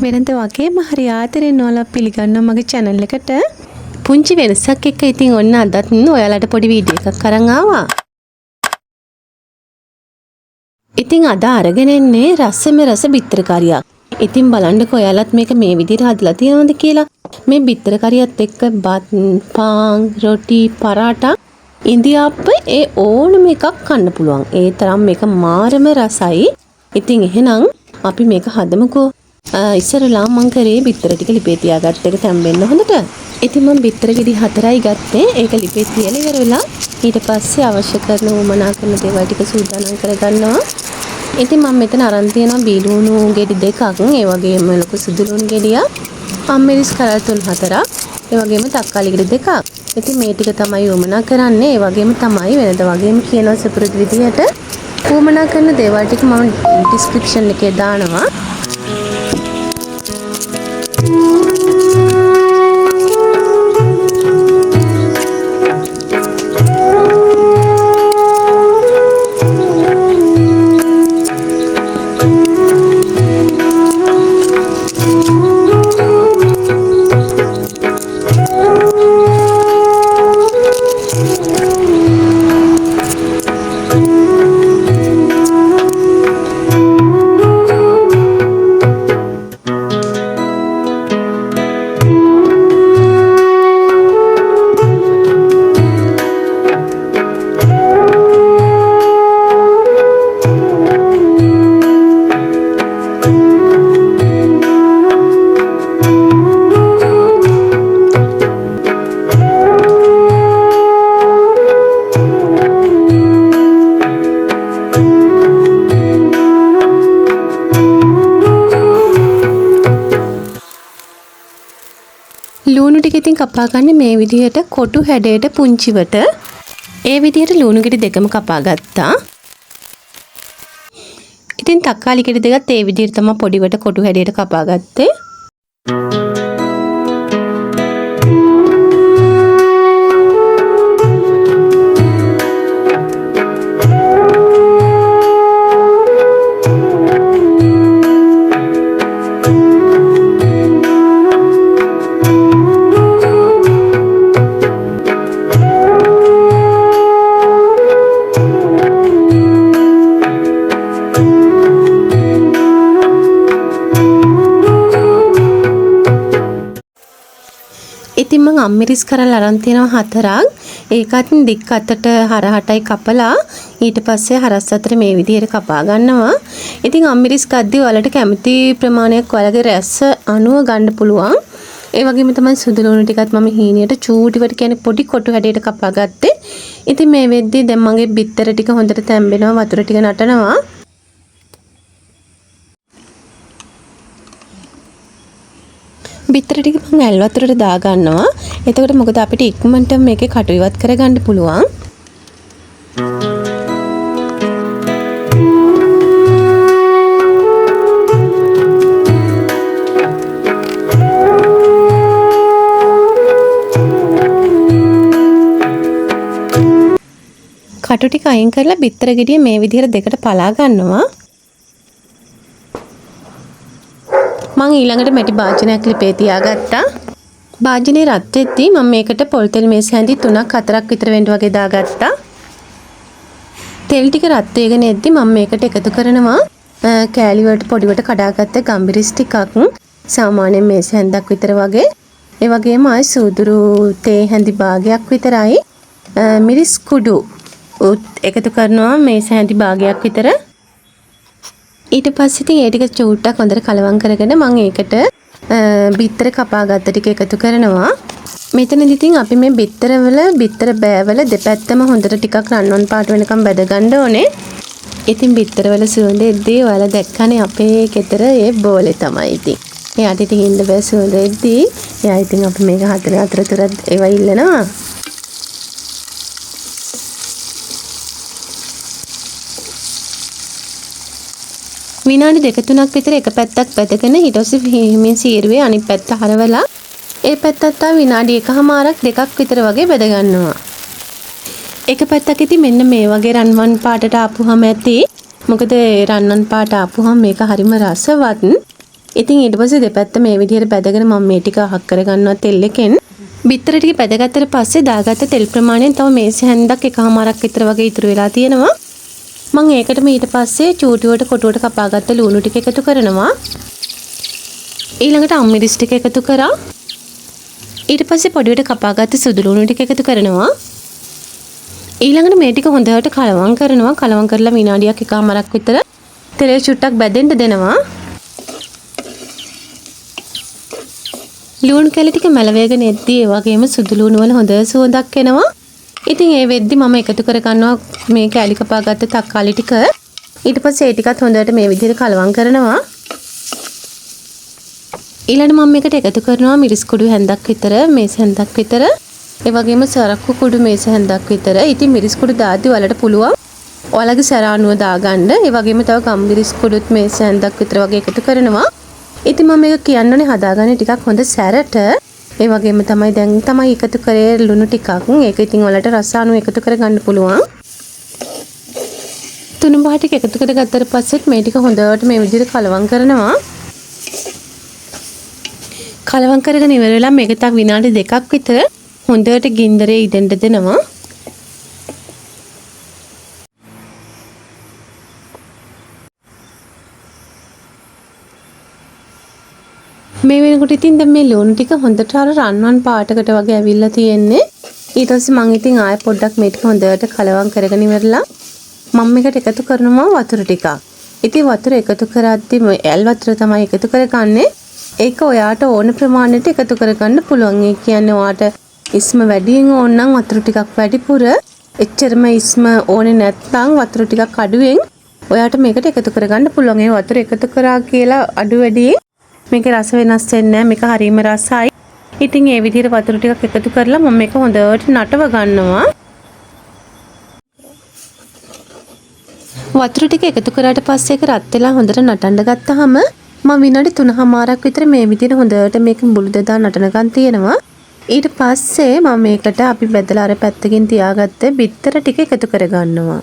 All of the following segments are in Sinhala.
වෙනද වගේම හරි ආදරෙන් ඔයාලා පිළිගන්නවා මගේ channel එකට. පුංචි වෙනසක් එක්ක ඉතින් ඔන්න අදත් ඔයාලට පොඩි වීඩියෝ එකක් අරන් ආවා. ඉතින් අද අරගෙන එන්නේ රසම රස බිත්තර කරියක්. ඉතින් බලන්නකෝ ඔයාලත් මේක මේ විදිහට හදලා තියෙනවද කියලා. මේ බිත්තර කරියත් එක්ක බත්, පාන්, රොටි, පරාටා, ඉන්දියාප්ප ඒ ඕනම එකක් කන්න පුළුවන්. ඒ තරම් මේක මාරම රසයි. ඉතින් එහෙනම් අපි මේක හදමුකෝ. ඉස්සරලා මං කරේ බිත්තර ටික ලිපේ තියාගත්ත එක තැම්බෙන්න හොඳට. ඉතින් මම බිත්තර ගෙඩි 4යි ගත්තේ. ඒක ලිපේ තියලා ඉවර වෙලා ඊට පස්සේ අවශ්‍ය කරන උමනා කරන දේවල් ටික සූදානම් කරගන්නවා. ඉතින් මම මෙතන අරන් තියෙනවා බීලුණු ගෙඩි 2ක්, ඒ වගේම ලොකු සුදු ලුණු ගෙඩියක්, අම්මිරිස් කරල් 3-4ක්, ඒ වගේම තක්කාලි ගෙඩි 2ක්. ඉතින් මේ ටික තමයි උමනා කරන්නේ. ඒ වගේම තමයි වෙනද වගේම කියනවා සපුරුදු විදියට උමනා කරන දේවල් ටික මම ඩිස්ක්‍රිප්ෂන් එකේ දානවා. ලුණු ටික ඉතින් කපා ගන්න මේ විදිහට කොටු හැඩයට පුංචිවට. ඒ විදිහට ලුණු ගෙඩි දෙකම කපා ගත්තා. ඉතින් තක්කාලි ගෙඩි දෙකත් ඒ විදිහට තමයි පොඩිවට කොටු හැඩයට කපා ගත්තේ. ඉතින් මම අම්මිරිස් කරල් අරන් තියෙනවා 4ක්. ඒකත් දික් අතට හරහටයි කපලා ඊට පස්සේ හරස් අතට මේ විදිහට කපා ගන්නවා. ඉතින් අම්මිරිස් කද්දී ඔයාලට කැමති ප්‍රමාණයක් ඔයාලගේ රස අනුව ගන්න පුළුවන්. ඒ වගේම තමයි සුදු ලුණු ටිකත් මම හීනියට චූටිවට කියන්නේ පොඩි කොටු හැඩයට කපා ගත්තේ. ඉතින් මේ වෙද්දී දැන් මගේ බිත්තර ටික හොඳට තැම්බෙනවා, වතුර ටික නටනවා. බිත්තර ටික මම ඇල් වතුරට දා ගන්නවා. එතකොට මොකද අපිට ඉක්මනට මේකේ කටු ඉවත් කරගන්න පුළුවන්. කටු ටික අයින් කරලා බිත්තර ගෙඩිය මේ විදිහට දෙකට පලා ගන්නවා. මම ඊළඟට මැටි භාජනයක් ලිපේ තියාගත්තා. භාජනේ රත් වෙද්දී මම මේකට පොල් තෙල් මේස් හැඳි 3-4ක් විතර වෙන්න වගේ දාගත්තා. තෙල් ටික රත් වෙගෙන එද්දී මම මේකට එකතු කරනවා කෑලි වලට පොඩිවට කඩාගත්ත ගම්බිරිස් ටිකක්, සාමාන්‍යයෙන් මේස් හැන්දක් විතර වගේ. ඒ වගේම ආයි සූදුරු තේ හැඳි භාගයක් විතරයි, මිරිස් කුඩු එකතු කරනවා මේස් හැඳි භාගයක් විතර. ඊට පස්සේ ඉතින් ඒ ටික චූට්ටක් හොඳට කලවම් කරගෙන මම ඒකට බිත්තර කපා ගත්ත ටික එකතු කරනවා. මෙතනදී ඉතින් අපි මේ බිත්තර බෑවල දෙපැත්තම හොඳට ටිකක් රන්වන් පාට වෙනකම් බැද ගන්න ඕනේ. ඉතින් බිත්තර වල සුවඳ එද්දී ඔයාලා දැක්කනේ අපේ ගෙදර ඒ බෝලේ තමයි ඉතින්. එයාට ඉතින් ඉන්න බෑ සුවඳ එද්දී. එයා ඉතින් අපි මේක හදන අතරතුර ඒවා ඉල්ලනවා. විනාඩි 2-3ක් විතර එක පැත්තක් පැදගෙන ඊට පස්සේ හිමින් සීරුවේ අනිත් පැත්ත හරවලා ඒ පැත්තත් ආ විනාඩි 1-2ක් විතර වගේ බෙද ගන්නවා. එක පැත්තක ඉතින් මෙන්න මේ වගේ රන්වන් පාටට ආපුවම ඇති. මොකද රන්වන් පාට ආපුවම මේක හරිම රසවත්. ඉතින් ඊට පස්සේ දෙපැත්ත මේ විදිහට බැදගෙන මම මේ ටික අහක් කරගන්නවා තෙල් එකෙන්. බිත්තර ටික බැදගත්තට පස්සේ දාගත්ත තෙල් ප්‍රමාණයෙන් තව මේස හැන්දක් එකමාරක් විතර වගේ ඉතුරු වෙලා තියෙනවා. මම ඒකටම ඊට පස්සේ චූටුවට කොටුවට කපාගත්ත ලුණු ටික එකතු කරනවා. ඊළඟට අම්මිරිස් ටික එකතු කරා. ඊට පස්සේ පොඩියට කපාගත්ත සුදු ලුණු ටික එකතු කරනවා. ඊළඟට මේ ටික හොඳට කලවම් කරනවා. කලවම් කරලා විනාඩියක් එකමාරක් විතර තෙලේ චුට්ටක් බැදෙන්න දෙනවා. ලුණු කැලි ටික මැලවේගෙන එද්දී ඒ වගේම සුදු ලුණු වල හොඳ සුවඳක් එනවා. ඉතින් ඒ වෙද්දි මම එකතු කර ගන්නවා මේ කැලි කපාගත්ත තක්කාලි ටික. ඊට පස්සේ ඒ ටිකත් හොඳට මේ විදිහට කලවම් කරනවා. ඊළඟට මම මේකට එකතු කරනවා මිරිස් කුඩු හැන්දක් විතර, මේස හැන්දක් විතර, ඒ වගේම සරක්කු කුඩු මේස හැන්දක් විතර. ඉතින් මිරිස් කුඩු දාද්දි ඔයාලට පුළුවන් ඔයාලගේ සැර අනුව දාගන්න. ඒ වගේම තව ගම්මිරිස් කුඩුත් මේස හැන්දක් විතර වගේ එකතු කරනවා. ඉතින් මම මේක කියන්නනේ හදාගන්නේ ටිකක් හොඳ සැරට. ඒ වගේම තමයි දැන් තමයි එකතු කරේ ලුණු ටිකක්. ඒක ඉතින් ඔයාලට රස අනුව එකතු කරගන්න පුළුවන්. තුණු පහ ටික එකතු කරගත්තට පස්සෙත් මේ ටික හොඳට මේ විදිහට කලවම් කරනවා. කලවම් කරගෙන ඉවර වෙලා මේක තව විනාඩි 2ක් විතර හොඳට ගින්දරේ ඉදෙන්න දෙනවා. මේ වෙනකොට ඉතින් දැන් මේ ලුණු ටික හොඳට අර රන්වන් පාටකට වගේ ඇවිල්ලා තියෙන්නේ. ඊට පස්සේ මම ඉතින් ආයෙ පොඩ්ඩක් මේ ටික හොඳට කලවම් කරගෙන ඉවරලා මම මේකට එකතු කරනවා වතුර ටිකක්. ඉතින් වතුර එකතු කරද්දි ඇල් වතුර තමයි එකතු කරගන්නේ. ඒක ඔයාට ඕන ප්‍රමාණයට එකතු කරගන්න පුළුවන්. ඒ කියන්නේ ඔයාට ඉස්ම වැඩියෙන් ඕන නම් වතුර ටිකක් වැඩිපුර, එච්චරම ඉස්ම ඕනේ නැත්නම් වතුර ටිකක් අඩුවෙන් ඔයාට මේකට එකතු කරගන්න පුළුවන්. ඒ වතුර එකතු කරා කියලා අඩු වැඩි මේකේ රස වෙනස් වෙන්නේ නැහැ. මේක හරියම රසයි. ඉතින් මේ විදිහට වතුර ටිකක් එකතු කරලා මම මේක හොඳට නටව ගන්නවා. වතුර ටික එකතු කරාට පස්සේ ඒක රත් වෙලා හොඳට නටන්න ගත්තාම මම විනාඩි 3මාරක් විතර මේ විදිහට හොඳට මේක මුළු දෙදා නටනකන් තියෙනවා. ඊට පස්සේ මම මේකට අපි බෙදලා අර පැත්තකින් තියාගත්ත බිත්තර ටික එකතු කරගන්නවා.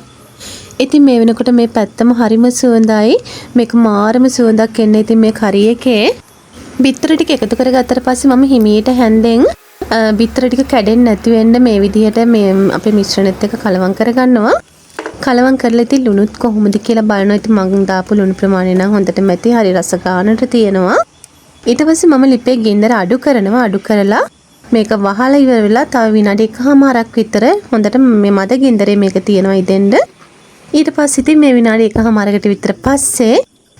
ඉතින් මේ වෙනකොට මේ පැත්තම හරිම සුවඳයි. මේක මාරම සුවඳක් එන්නේ. ඉතින් මේ කරි එකේ බිත්තර ටික එකතු කරගත්තට පස්සේ මම හිමීට හැන්දෙන් බිත්තර ටික කැඩෙන්නේ නැති වෙන්න මේ විදිහට මේ අපේ මිශ්‍රණෙත් එක්ක කලවම් කරගන්නවා. කලවම් කරලා ඉතින් ලුණුත් කොහොමද කියලා බලනවා. ඉතින් මම දාපු ලුණු ප්‍රමාණය නම් හොඳටම ඇති. හරි රස ගන්නට තියෙනවා. ඊට පස්සේ මම ලිපේ ගින්දර අඩු කරනවා. අඩු කරලා මේක වහලා ඉවර වෙලා තව විනාඩි 1මාරක් විතර හොඳට මේ මද ගින්දරේ මේක තියනවා ඉදෙන්න. ඊට පස්සේ ඉතින් මේ විනාඩි 1මාරකට විතර පස්සේ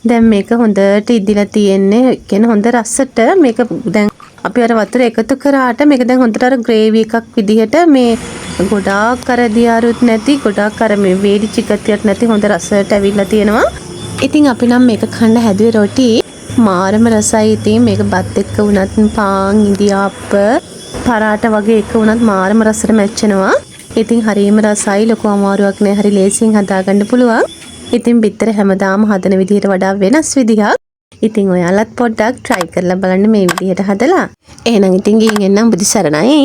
දැන් මේක හොඳට ඉදිලා තියෙන්නේ. කියන්නේ හොඳ රසට මේක දැන් අපි අර වතුර එකතු කරාට මේක දැන් හොඳට අර ග්‍රේවි එකක් විදිහට මේ ගොඩාක් අර දියාරුත් නැති, ගොඩාක් අර මේ වේඩි චිකතියක් නැති හොඳ රසට ඇවිල්ලා තියෙනවා. ඉතින් අපි නම් මේක කන්න හැදුවේ රොටි මාරම රසයි. ඉතින් මේක බත් එක්ක වුණත් පාන් ඉදියාප්ප පරාට වගේ එක වුණත් මාරම රසට මැච්චෙනවා. ඉතින් හරියම රසයි. ලොකු අමාරුවක් නෑ. හරි ලේසියෙන් හදාගන්න පුළුවන්. ඉතින් බිත්තර හැමදාම හදන විදිහට වඩා වෙනස් විදිහක්. ඉතින් ඔයාලත් පොඩ්ඩක් try කරලා බලන්න මේ විදිහට හදලා. එහෙනම් ඉතින් ගිහින් එන්නම් බුදු සරණයි.